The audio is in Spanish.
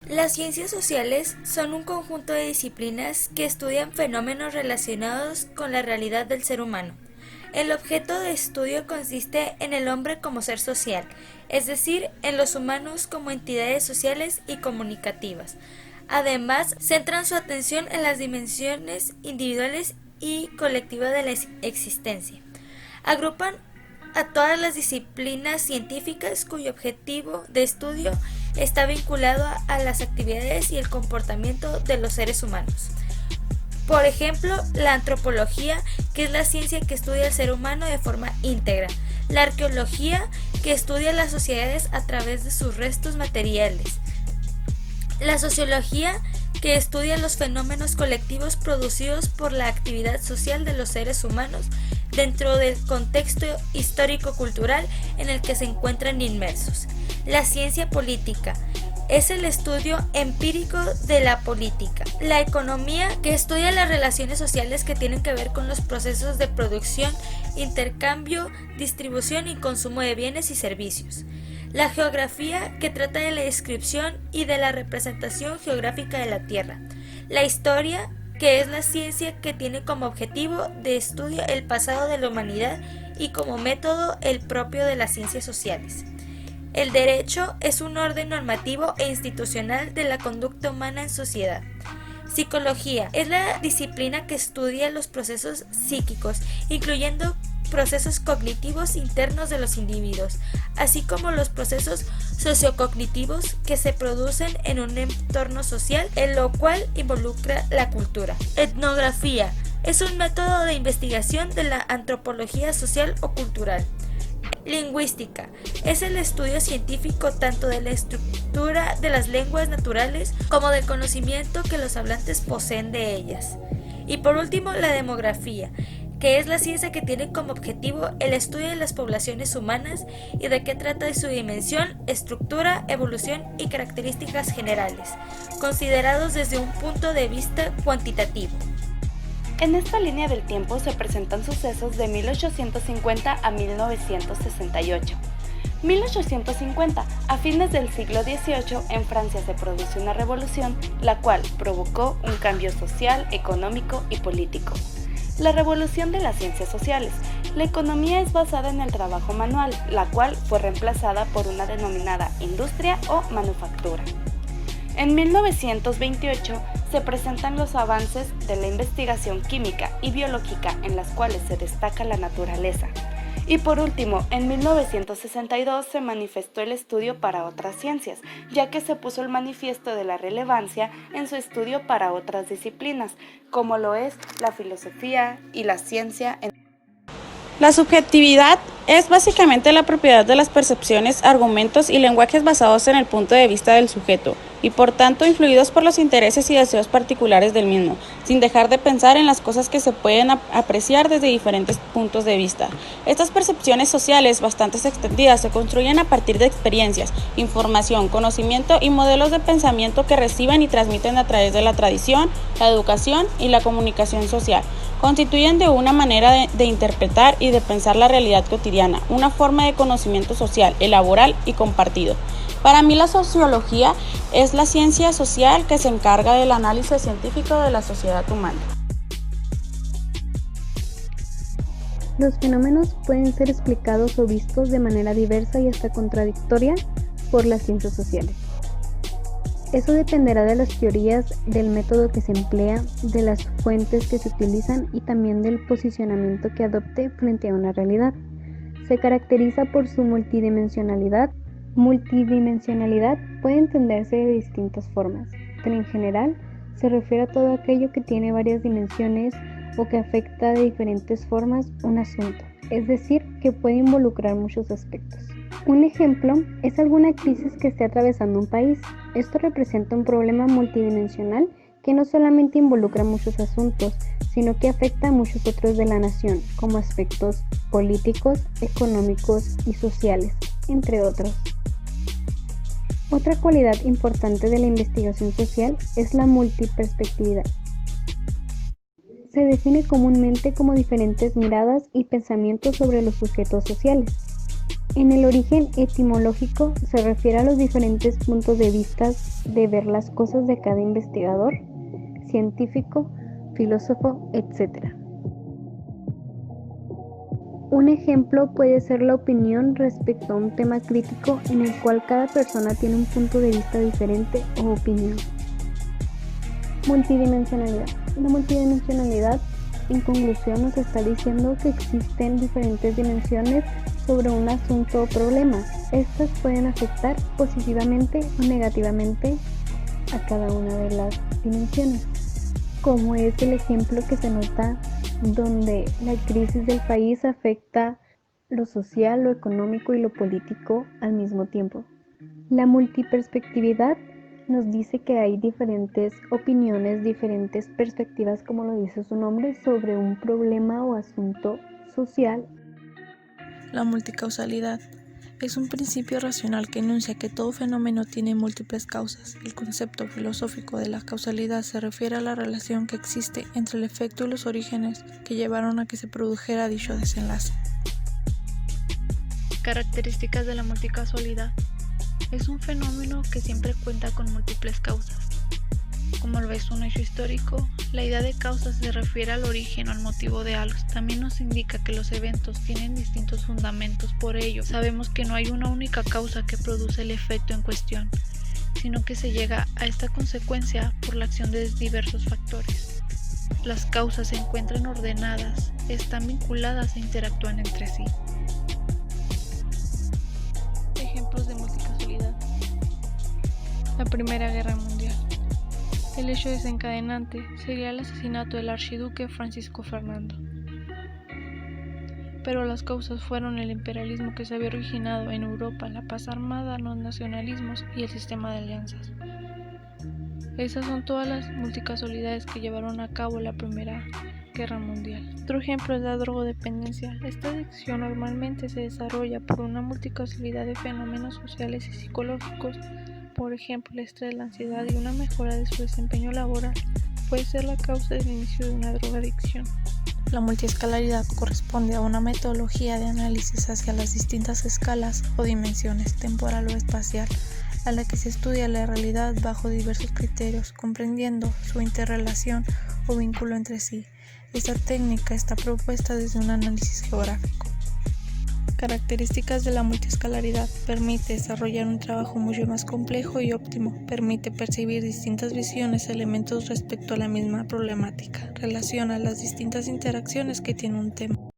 Las ciencias sociales son un conjunto de disciplinas que estudian fenómenos relacionados con la realidad del ser humano. El objeto de estudio consiste en el hombre como ser social, es decir, en los humanos como entidades sociales y comunicativas. Además, centran su atención en las dimensiones individuales y colectivas de la existencia. Agrupan a todas las disciplinas científicas cuyo objetivo de estudio está vinculado a las actividades y el comportamiento de los seres humanos. Por ejemplo, la antropología, que es la ciencia que estudia el ser humano de forma íntegra; la arqueología, que estudia las sociedades a través de sus restos materiales; la sociología, que estudia los fenómenos colectivos producidos por la actividad social de los seres humanos dentro del contexto histórico-cultural en el que se encuentran inmersos. La ciencia política es el estudio empírico de la política. La economía, que estudia las relaciones sociales que tienen que ver con los procesos de producción, intercambio, distribución y consumo de bienes y servicios. La geografía, que trata de la descripción y de la representación geográfica de la Tierra. La historia, que es la ciencia que tiene como objetivo de estudio el pasado de la humanidad y como método el propio de las ciencias sociales. El derecho es un orden normativo e institucional de la conducta humana en sociedad. Psicología es la disciplina que estudia los procesos psíquicos, incluyendo procesos cognitivos internos de los individuos, así como los procesos sociocognitivos que se producen en un entorno social, en lo cual involucra la cultura. Etnografía es un método de investigación de la antropología social o cultural. Lingüística es el estudio científico tanto de la estructura de las lenguas naturales como del conocimiento que los hablantes poseen de ellas. Y por último, la demografía, que es la ciencia que tiene como objetivo el estudio de las poblaciones humanas y de qué trata de su dimensión, estructura, evolución y características generales, considerados desde un punto de vista cuantitativo. En esta línea del tiempo se presentan sucesos de 1850 a 1968. 1850. A fines del siglo XVIII, en Francia se produce una revolución, la cual provocó un cambio social, económico y político. La revolución de las ciencias sociales. La economía es basada en el trabajo manual, la cual fue reemplazada por una denominada industria o manufactura. En 1928 se presentan los avances de la investigación química y biológica en las cuales se destaca la naturaleza. Y por último, en 1962 se manifestó el estudio para otras ciencias, ya que se puso el manifiesto de la relevancia en su estudio para otras disciplinas, como lo es la filosofía y la ciencia. La subjetividad es básicamente la propiedad de las percepciones, argumentos y lenguajes basados en el punto de vista del sujeto, y por tanto influidos por los intereses y deseos particulares del mismo, sin dejar de pensar en las cosas que se pueden apreciar desde diferentes puntos de vista. Estas percepciones sociales, bastante extendidas, se construyen a partir de experiencias, información, conocimiento y modelos de pensamiento que reciben y transmiten a través de la tradición, la educación y la comunicación social. Constituyen de una manera de interpretar y de pensar la realidad cotidiana, una forma de conocimiento social, elaboral y compartido. Para mí la sociología es la ciencia social que se encarga del análisis científico de la sociedad humana. Los fenómenos pueden ser explicados o vistos de manera diversa y hasta contradictoria por las ciencias sociales. Eso dependerá de las teorías, del método que se emplea, de las fuentes que se utilizan y también del posicionamiento que adopte frente a una realidad. Se caracteriza por su multidimensionalidad. Multidimensionalidad puede entenderse de distintas formas, pero en general se refiere a todo aquello que tiene varias dimensiones o que afecta de diferentes formas un asunto, es decir, que puede involucrar muchos aspectos. Un ejemplo es alguna crisis que esté atravesando un país. Esto representa un problema multidimensional que no solamente involucra muchos asuntos, sino que afecta a muchos otros de la nación, como aspectos políticos, económicos y sociales, entre otros. Otra cualidad importante de la investigación social es la multiperspectividad. Se define comúnmente como diferentes miradas y pensamientos sobre los sujetos sociales. En el origen etimológico se refiere a los diferentes puntos de vista de ver las cosas de cada investigador, científico, filósofo, etc. Un ejemplo puede ser la opinión respecto a un tema crítico en el cual cada persona tiene un punto de vista diferente o opinión. Multidimensionalidad. La multidimensionalidad, en conclusión, nos está diciendo que existen diferentes dimensiones sobre un asunto o problema. Estas pueden afectar positivamente o negativamente a cada una de las dimensiones, como es el ejemplo que se nota donde la crisis del país afecta lo social, lo económico y lo político al mismo tiempo. La multiperspectividad nos dice que hay diferentes opiniones, diferentes perspectivas, como lo dice su nombre, sobre un problema o asunto social. La multicausalidad es un principio racional que enuncia que todo fenómeno tiene múltiples causas. El concepto filosófico de la causalidad se refiere a la relación que existe entre el efecto y los orígenes que llevaron a que se produjera dicho desenlace. Características de la multicausalidad. Es un fenómeno que siempre cuenta con múltiples causas. Como lo es un hecho histórico, la idea de causa se refiere al origen o al motivo de algo. También nos indica que los eventos tienen distintos fundamentos. Por ello, sabemos que no hay una única causa que produce el efecto en cuestión, sino que se llega a esta consecuencia por la acción de diversos factores. Las causas se encuentran ordenadas, están vinculadas e interactúan entre sí. Ejemplos de multicausalidad. La Primera Guerra Mundial. El hecho desencadenante sería el asesinato del archiduque Francisco Fernando. Pero las causas fueron el imperialismo que se había originado en Europa, la paz armada, los nacionalismos y el sistema de alianzas. Esas son todas las multicausalidades que llevaron a cabo la Primera Guerra Mundial. Otro ejemplo es la drogodependencia. Esta adicción normalmente se desarrolla por una multicausalidad de fenómenos sociales y psicológicos. Por ejemplo, el estrés, la ansiedad y una mejora de su desempeño laboral puede ser la causa del inicio de una drogadicción. La multiescalaridad corresponde a una metodología de análisis hacia las distintas escalas o dimensiones, temporal o espacial, a la que se estudia la realidad bajo diversos criterios, comprendiendo su interrelación o vínculo entre sí. Esta técnica está propuesta desde un análisis geográfico. Características de la multiescalaridad. Permite desarrollar un trabajo mucho más complejo y óptimo. Permite percibir distintas visiones, elementos respecto a la misma problemática. Relaciona las distintas interacciones que tiene un tema.